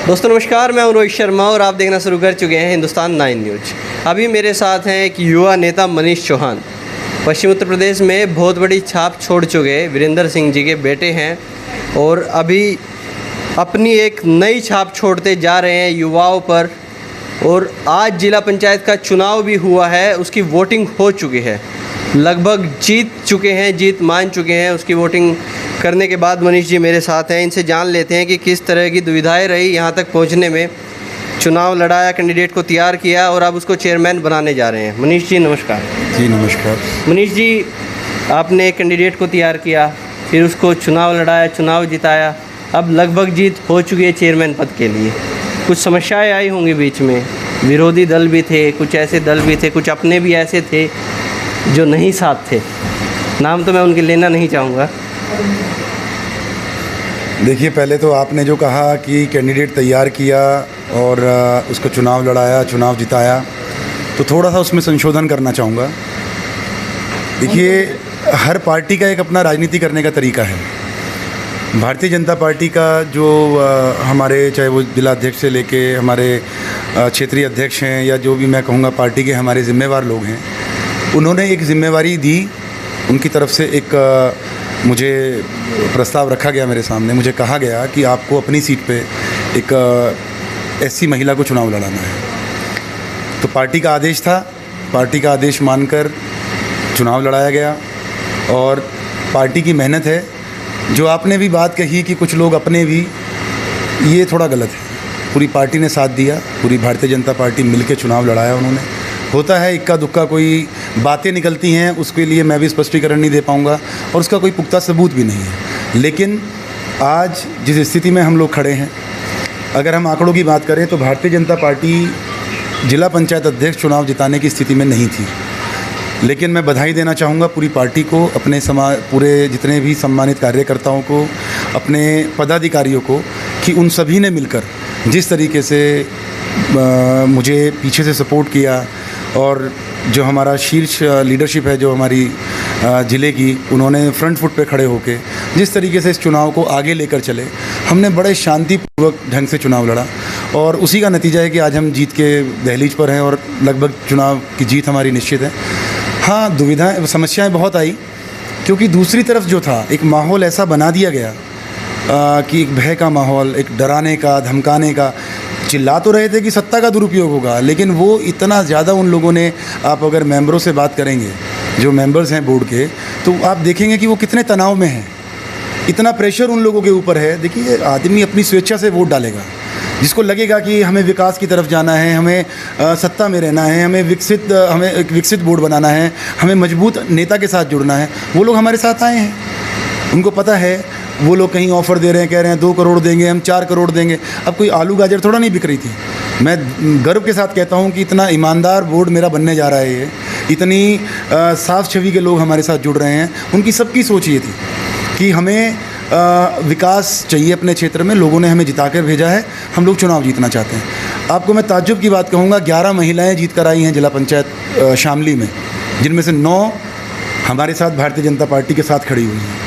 दोस्तों नमस्कार, मैं हूं रोहित शर्मा और आप देखना शुरू कर चुके हैं हिंदुस्तान 9 न्यूज। अभी मेरे साथ हैं एक युवा नेता मनीष चौहान। पश्चिम उत्तर प्रदेश में बहुत बड़ी छाप छोड़ चुके वीरेंद्र सिंह जी के बेटे हैं और अभी अपनी एक नई छाप छोड़ते जा रहे हैं युवाओं पर। और आज जिला पंचायत का चुनाव भी हुआ है, उसकी वोटिंग हो चुकी है, लगभग जीत चुके हैं, जीत मान चुके हैं। उसकी वोटिंग करने के बाद मनीष जी मेरे साथ हैं, इनसे जान लेते हैं कि किस तरह की दुविधाएं रही यहाँ तक पहुँचने में। चुनाव लड़ाया, कैंडिडेट को तैयार किया और अब उसको चेयरमैन बनाने जा रहे हैं। मनीष जी नमस्कार। जी नमस्कार। मनीष जी, आपने कैंडिडेट को तैयार किया, फिर उसको चुनाव लड़ाया, चुनाव जिताया, अब लगभग जीत हो चुकी है चेयरमैन पद के लिए। कुछ समस्याएं आई होंगी बीच में, विरोधी दल भी थे, कुछ ऐसे दल भी थे, कुछ अपने भी ऐसे थे जो नहीं साथ थे। नाम तो मैं उनके लेना नहीं चाहूँगा। देखिए, पहले तो आपने जो कहा कि कैंडिडेट तैयार किया और उसको चुनाव लड़ाया, चुनाव जिताया, तो थोड़ा सा उसमें संशोधन करना चाहूँगा। देखिए, हर पार्टी का एक अपना राजनीति करने का तरीका है। भारतीय जनता पार्टी का जो हमारे, चाहे वो जिला अध्यक्ष से लेके हमारे क्षेत्रीय अध्यक्ष हैं या जो भी मैं कहूँगा पार्टी के हमारे ज़िम्मेवार लोग हैं, उन्होंने एक ज़िम्मेवारी दी। उनकी तरफ से एक मुझे प्रस्ताव रखा गया मेरे सामने, मुझे कहा गया कि आपको अपनी सीट पे एक ऐसी महिला को चुनाव लड़ाना है। तो पार्टी का आदेश था, पार्टी का आदेश मानकर चुनाव लड़ाया गया। और पार्टी की मेहनत है। जो आपने भी बात कही कि कुछ लोग अपने भी, ये थोड़ा गलत है। पूरी पार्टी ने साथ दिया, पूरी भारतीय जनता पार्टी मिलकर चुनाव लड़ाया उन्होंने। होता है इक्का दुक्का कोई बातें निकलती हैं, उसके लिए मैं भी स्पष्टीकरण नहीं दे पाऊँगा और उसका कोई पुख्ता सबूत भी नहीं है। लेकिन आज जिस स्थिति में हम लोग खड़े हैं, अगर हम आंकड़ों की बात करें तो भारतीय जनता पार्टी जिला पंचायत अध्यक्ष चुनाव जिताने की स्थिति में नहीं थी। लेकिन मैं बधाई देना चाहूँगा पूरी पार्टी को, अपने पूरे जितने भी सम्मानित कार्यकर्ताओं को, अपने पदाधिकारियों को, कि उन सभी ने मिलकर जिस तरीके से मुझे पीछे से सपोर्ट किया और जो हमारा शीर्ष लीडरशिप है जो हमारी ज़िले की, उन्होंने फ्रंट फुट पे खड़े होकर जिस तरीके से इस चुनाव को आगे लेकर चले, हमने बड़े शांतिपूर्वक ढंग से चुनाव लड़ा और उसी का नतीजा है कि आज हम जीत के दहलीज पर हैं और लगभग चुनाव की जीत हमारी निश्चित है। हाँ, दुविधाएं, समस्याएं बहुत आई, क्योंकि दूसरी तरफ जो था एक माहौल ऐसा बना दिया गया कि एक भय का माहौल, एक डराने का, धमकाने का। चिल्ला तो रहे थे कि सत्ता का दुरुपयोग होगा, लेकिन वो इतना ज़्यादा उन लोगों ने, आप अगर मेंबरों से बात करेंगे, जो मेंबर्स हैं बोर्ड के, तो आप देखेंगे कि वो कितने तनाव में हैं। इतना प्रेशर उन लोगों के ऊपर है। देखिए, आदमी अपनी स्वेच्छा से वोट डालेगा, जिसको लगेगा कि हमें विकास की तरफ जाना है, हमें सत्ता में रहना है, हमें एक विकसित बोर्ड बनाना है, हमें मजबूत नेता के साथ जुड़ना है। वो लोग हमारे साथ आए हैं, उनको पता है। वो लोग कहीं ऑफ़र दे रहे हैं, कह रहे हैं 2 करोड़ देंगे, हम 4 करोड़ देंगे। अब कोई आलू गाजर थोड़ा नहीं बिक रही थी। मैं गर्व के साथ कहता हूँ कि इतना ईमानदार बोर्ड मेरा बनने जा रहा है। ये इतनी साफ छवि के लोग हमारे साथ जुड़ रहे हैं। उनकी सबकी सोच ये थी कि हमें विकास चाहिए अपने क्षेत्र में, लोगों ने हमें जिता कर भेजा है, हम लोग चुनाव जीतना चाहते हैं। आपको मैं ताज्जुब की बात कहूँगा, 11 महिलाएं जीत कर आई हैं जिला पंचायत शामली में, जिनमें से 9 हमारे साथ भारतीय जनता पार्टी के साथ खड़ी हुई हैं।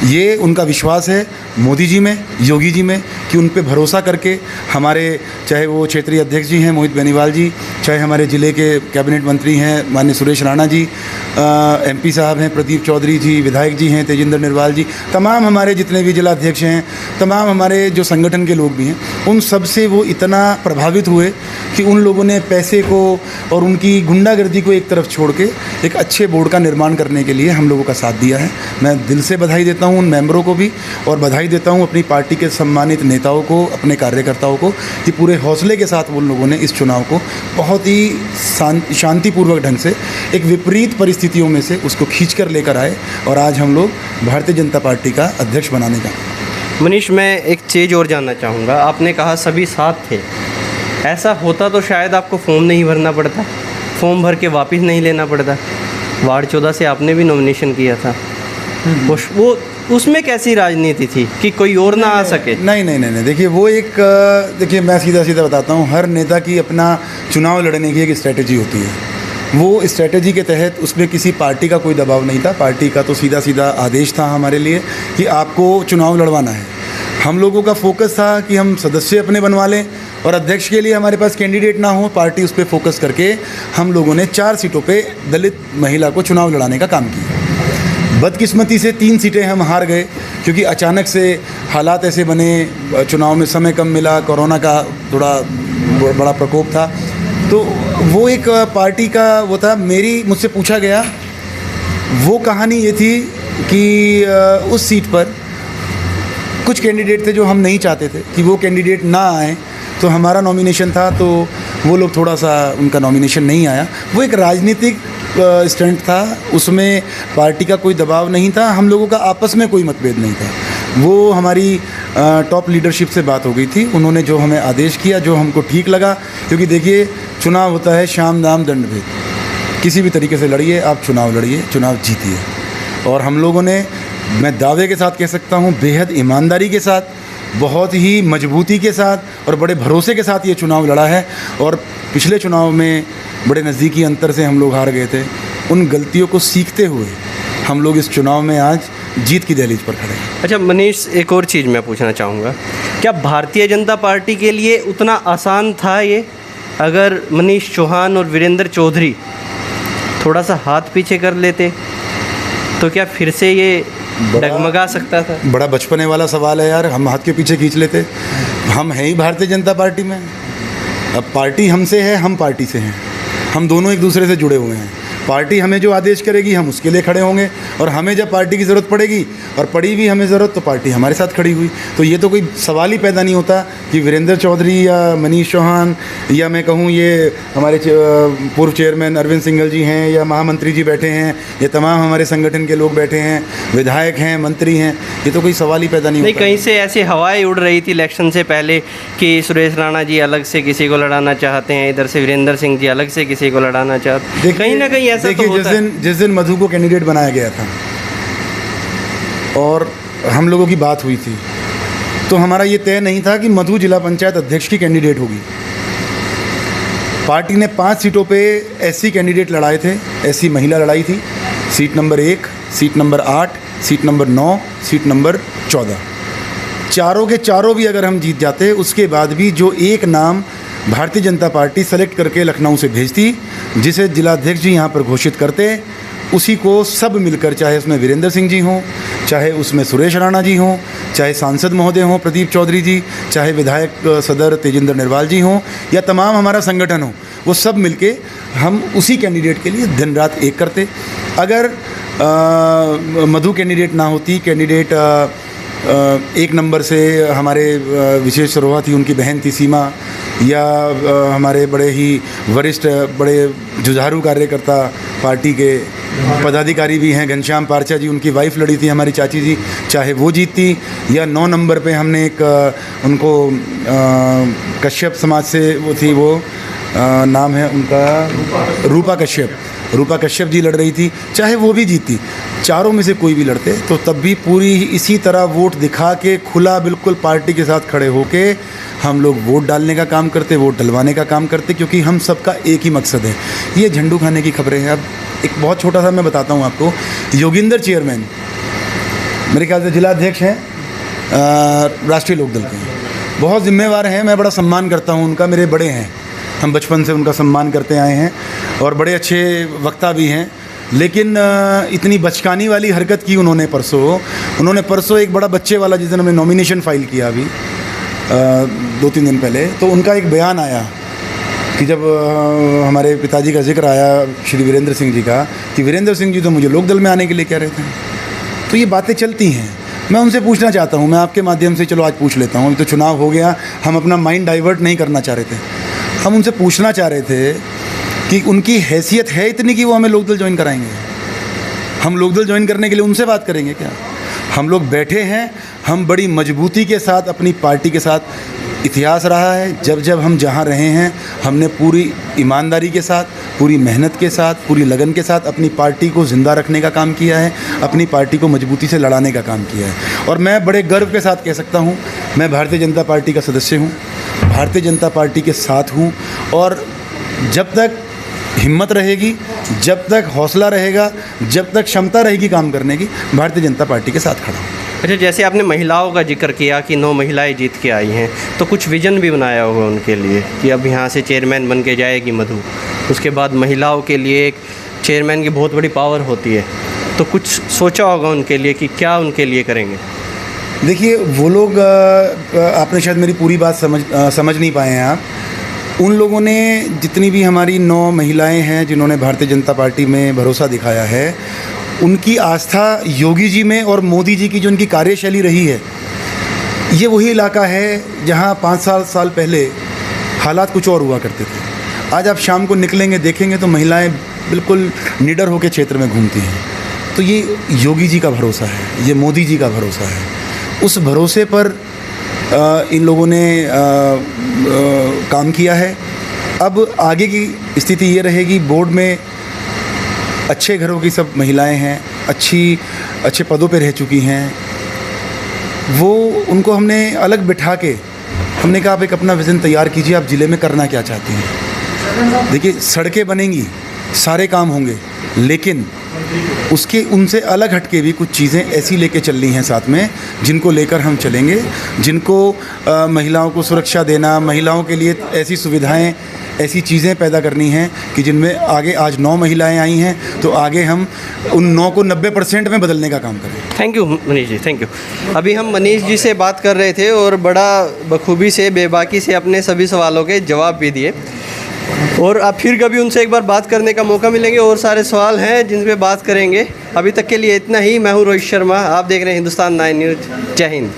ये उनका विश्वास है मोदी जी में, योगी जी में, कि उन पे भरोसा करके हमारे, चाहे वो क्षेत्रीय अध्यक्ष जी हैं मोहित बेनीवाल जी, चाहे हमारे ज़िले के कैबिनेट मंत्री हैं माननीय सुरेश राणा जी, एमपी साहब हैं प्रदीप चौधरी जी, विधायक जी हैं तेजिंदर निर्वाल जी, तमाम हमारे जितने भी जिला अध्यक्ष हैं, तमाम हमारे जो संगठन के लोग भी हैं, उन सब से वो इतना प्रभावित हुए कि उन लोगों ने पैसे को और उनकी गुंडागर्दी को एक तरफ छोड़ के एक अच्छे बोर्ड का निर्माण करने के लिए हम लोगों का साथ दिया है। मैं दिल से बधाई देता हूँ उन मेंबरों को भी, और बधाई देता हूँ अपनी पार्टी के सम्मानित नेताओं को, अपने कार्यकर्ताओं को, कि पूरे हौसले के साथ उन लोगों ने इस चुनाव को बहुत ही शांतिपूर्वक ढंग से, एक विपरीत परिस्थितियों में से उसको खींच कर लेकर आए और आज हम लोग भारतीय जनता पार्टी का अध्यक्ष बनाने का। मनीष, मैं एक चीज़ और जानना चाहूँगा। आपने कहा सभी साथ थे, ऐसा होता तो शायद आपको फॉर्म नहीं भरना पड़ता, फॉर्म भर के वापस नहीं लेना पड़ता। वार्ड 14 से आपने भी नॉमिनेशन किया था, वो उसमें कैसी राजनीति थी कि कोई और ना आ सके? नहीं। देखिए, वो एक, देखिए मैं सीधा बताता हूँ, हर नेता की अपना चुनाव लड़ने की एक स्ट्रेटजी होती है। वो स्ट्रेटजी के तहत उसमें किसी पार्टी का कोई दबाव नहीं था। पार्टी का तो सीधा आदेश था हमारे लिए कि आपको चुनाव लड़वाना है। हम लोगों का फोकस था कि हम सदस्य अपने बनवा लें और अध्यक्ष के लिए हमारे पास कैंडिडेट ना हो, पार्टी उस पर फोकस करके हम लोगों ने 4 सीटों पे दलित महिला को चुनाव लड़ाने का काम किया। बदकिस्मती से 3 सीटें हम हार गए क्योंकि अचानक से हालात ऐसे बने, चुनाव में समय कम मिला, कोरोना का थोड़ा बड़ा प्रकोप था। तो वो एक पार्टी का वो था। मुझसे पूछा गया, वो कहानी ये थी कि उस सीट पर कुछ कैंडिडेट थे जो हम नहीं चाहते थे कि वो कैंडिडेट ना आए, तो हमारा नॉमिनेशन था, तो वो लोग थोड़ा सा उनका नॉमिनेशन नहीं आया। वो एक राजनीतिक स्टंट था, उसमें पार्टी का कोई दबाव नहीं था, हम लोगों का आपस में कोई मतभेद नहीं था। वो हमारी टॉप लीडरशिप से बात हो गई थी, उन्होंने जो हमें आदेश किया, जो हमको ठीक लगा, क्योंकि देखिए चुनाव होता है शाम दाम दंड भेद, किसी भी तरीके से लड़िए, आप चुनाव लड़िए, चुनाव जीतिए। और हम लोगों ने, मैं दावे के साथ कह सकता हूँ, बेहद ईमानदारी के साथ, बहुत ही मजबूती के साथ और बड़े भरोसे के साथ ये चुनाव लड़ा है। और पिछले चुनाव में बड़े नज़दीकी अंतर से हम लोग हार गए थे। उन गलतियों को सीखते हुए हम लोग इस चुनाव में आज जीत की दहलीज पर खड़े हैं। अच्छा मनीष, एक और चीज़ मैं पूछना चाहूँगा, क्या भारतीय जनता पार्टी के लिए उतना आसान था ये, अगर मनीष चौहान और वीरेंद्र चौधरी थोड़ा सा हाथ पीछे कर लेते तो क्या फिर से ये डगमगा सकता था? बड़ा बचपने वाला सवाल है यार, हम हाथ के पीछे खींच लेते। हम हैं ही भारतीय जनता पार्टी में, अब पार्टी हमसे है, हम पार्टी से हैं, हम दोनों एक दूसरे से जुड़े हुए हैं। पार्टी हमें जो आदेश करेगी हम उसके लिए खड़े होंगे, और हमें जब पार्टी की ज़रूरत पड़ेगी, और पड़ी भी हमें ज़रूरत, तो पार्टी हमारे साथ खड़ी हुई। तो ये तो कोई सवाल ही पैदा नहीं होता कि वीरेंद्र चौधरी या मनीष चौहान, या मैं कहूँ ये हमारे पूर्व चेयरमैन अरविंद सिंघल जी हैं, या महामंत्री जी बैठे हैं, ये तमाम हमारे संगठन के लोग बैठे हैं, विधायक हैं, मंत्री हैं, ये तो कोई सवाल ही पैदा नहीं होता। कहीं से ऐसी हवाएं उड़ रही थी इलेक्शन से पहले कि सुरेश राणा जी अलग से किसी को लड़ाना चाहते हैं, इधर से वीरेंद्र सिंह जी अलग से किसी को लड़ाना चाहते हैं। कहीं ना कहीं ऐसा तो होता है। जिस दिन मधु को कैंडिडेट बनाया गया था और हम लोगों की बात हुई थी, तो हमारा ये तय नहीं था कि मधु जिला पंचायत अध्यक्ष की कैंडिडेट होगी। पार्टी ने 5 सीटों पे एससी कैंडिडेट लड़ाए थे, एससी महिला लड़ाई थी, seat number 1, seat number 8, seat number 9, seat number 14। चारों के चारों भी अगर हम जीत जाते, उसके बाद भी जो एक नाम भारतीय जनता पार्टी सेलेक्ट करके लखनऊ से भेजती, जिसे जिलाध्यक्ष जी यहाँ पर घोषित करते, उसी को सब मिलकर, चाहे उसमें वीरेंद्र सिंह जी हों, चाहे उसमें सुरेश राणा जी हों, चाहे सांसद महोदय हों प्रदीप चौधरी जी, चाहे विधायक सदर तेजेंद्र निर्वाल जी हों, या तमाम हमारा संगठन हो, वो सब मिलके हम उसी कैंडिडेट के लिए दिन रात एक करते। अगर मधु कैंडिडेट ना होती, कैंडिडेट 1 नंबर से हमारे विशेष सरोहा थी, उनकी बहन थी सीमा, या हमारे बड़े ही वरिष्ठ, बड़े जुझारू कार्यकर्ता पार्टी के पदाधिकारी भी हैं, घनश्याम पारचा जी, उनकी वाइफ लड़ी थी हमारी चाची जी, चाहे वो जीतती, या 9 नंबर पे हमने एक उनको कश्यप समाज से वो थी, वो नाम है उनका रूपा कश्यप जी लड़ रही थी, चाहे वो भी जीतती। चारों में से कोई भी लड़ते तो तब भी पूरी इसी तरह वोट दिखा के, खुला बिल्कुल पार्टी के साथ खड़े होके हम लोग वोट डालने का काम करते, वोट डलवाने का काम करते, क्योंकि हम सबका एक ही मकसद है। ये झंडू खाने की खबरें हैं। अब एक बहुत छोटा सा मैं बताता हूँ आपको, योगिंदर चेयरमैन मेरे ख्याल से जिलाध्यक्ष हैं राष्ट्रीय लोकदल के, बहुत जिम्मेवार हैं, मैं बड़ा सम्मान करता हूँ उनका, मेरे बड़े हैं, हम बचपन से उनका सम्मान करते आए हैं, और बड़े अच्छे वक्ता भी हैं। लेकिन इतनी बचकानी वाली हरकत की उन्होंने परसों एक बड़ा बच्चे वाला, जिस दिन हमने नॉमिनेशन फाइल किया अभी 2-3 दिन पहले, तो उनका एक बयान आया कि जब हमारे पिताजी का जिक्र आया श्री वीरेंद्र सिंह जी का, कि वीरेंद्र सिंह जी तो मुझे लोकदल में आने के लिए कह रहे थे। तो ये बातें चलती हैं। मैं उनसे पूछना चाहता हूँ, मैं आपके माध्यम से, चलो आज पूछ लेता हूँ, अभी तो चुनाव हो गया, हम अपना माइंड डाइवर्ट नहीं करना चाह रहे थे, हम उनसे पूछना चाह रहे थे कि उनकी हैसियत है इतनी कि वो हमें लोकदल ज्वाइन कराएंगे? हम लोकदल ज्वाइन करने के लिए उनसे बात करेंगे क्या? हम लोग बैठे हैं, हम बड़ी मजबूती के साथ अपनी पार्टी के साथ, इतिहास रहा है जब हम जहाँ रहे हैं, हमने पूरी ईमानदारी के साथ, पूरी मेहनत के साथ, पूरी लगन के साथ अपनी पार्टी को ज़िंदा रखने का काम किया है, अपनी पार्टी को मजबूती से लड़ाने का काम किया है। और मैं बड़े गर्व के साथ कह सकता हूँ, मैं भारतीय जनता पार्टी का सदस्य हूँ, भारतीय जनता पार्टी के साथ हूँ, और जब तक हिम्मत रहेगी, जब तक हौसला रहेगा, जब तक क्षमता रहेगी काम करने की, भारतीय जनता पार्टी के साथ खड़ा हूँ। अच्छा, जैसे आपने महिलाओं का जिक्र किया कि 9 महिलाएं जीत के आई हैं, तो कुछ विज़न भी बनाया होगा उनके लिए कि अब यहाँ से चेयरमैन बन के जाएगी मधु, उसके बाद महिलाओं के लिए एक चेयरमैन की बहुत बड़ी पावर होती है, तो कुछ सोचा होगा उनके लिए कि क्या उनके लिए करेंगे? देखिए वो लोग आपने शायद मेरी पूरी बात समझ नहीं पाए हैं आप। उन लोगों ने जितनी भी हमारी 9 महिलाएं हैं जिन्होंने भारतीय जनता पार्टी में भरोसा दिखाया है, उनकी आस्था योगी जी में और मोदी जी की जो उनकी कार्यशैली रही है, ये वही इलाका है जहां 5 साल पहले हालात कुछ और हुआ करते थे। आज आप शाम को निकलेंगे देखेंगे तो महिलाएं बिल्कुल निडर होकर क्षेत्र में घूमती हैं। तो ये योगी जी का भरोसा है, ये मोदी जी का भरोसा है। उस भरोसे पर इन लोगों ने काम किया है। अब आगे की स्थिति ये रहेगी, बोर्ड में अच्छे घरों की सब महिलाएं हैं, अच्छे पदों पे रह चुकी हैं। वो उनको हमने अलग बिठा के हमने कहा आप एक अपना विज़न तैयार कीजिए, आप ज़िले में करना क्या चाहती हैं। देखिए सड़कें बनेंगी, सारे काम होंगे, लेकिन उसके उनसे अलग हटके भी कुछ चीज़ें ऐसी लेके चलनी हैं साथ में जिनको लेकर हम चलेंगे, जिनको महिलाओं को सुरक्षा देना, महिलाओं के लिए ऐसी सुविधाएं, ऐसी चीज़ें पैदा करनी हैं कि जिनमें आगे आज 9 महिलाएं आई हैं तो आगे हम उन 9 को 90% में बदलने का काम करें। Thank you Manish ji, thank you. अभी हम मनीष जी से बात कर रहे थे और बड़ा बखूबी से, बेबाकी से अपने सभी सवालों के जवाब भी दिए, और अब फिर कभी उनसे एक बार बात करने का मौका मिलेंगे। और सारे सवाल हैं जिन पे बात करेंगे। अभी तक के लिए इतना ही। मैं हूँ रोहित शर्मा, आप देख रहे हैं हिंदुस्तान 9 न्यूज़। जय हिंद।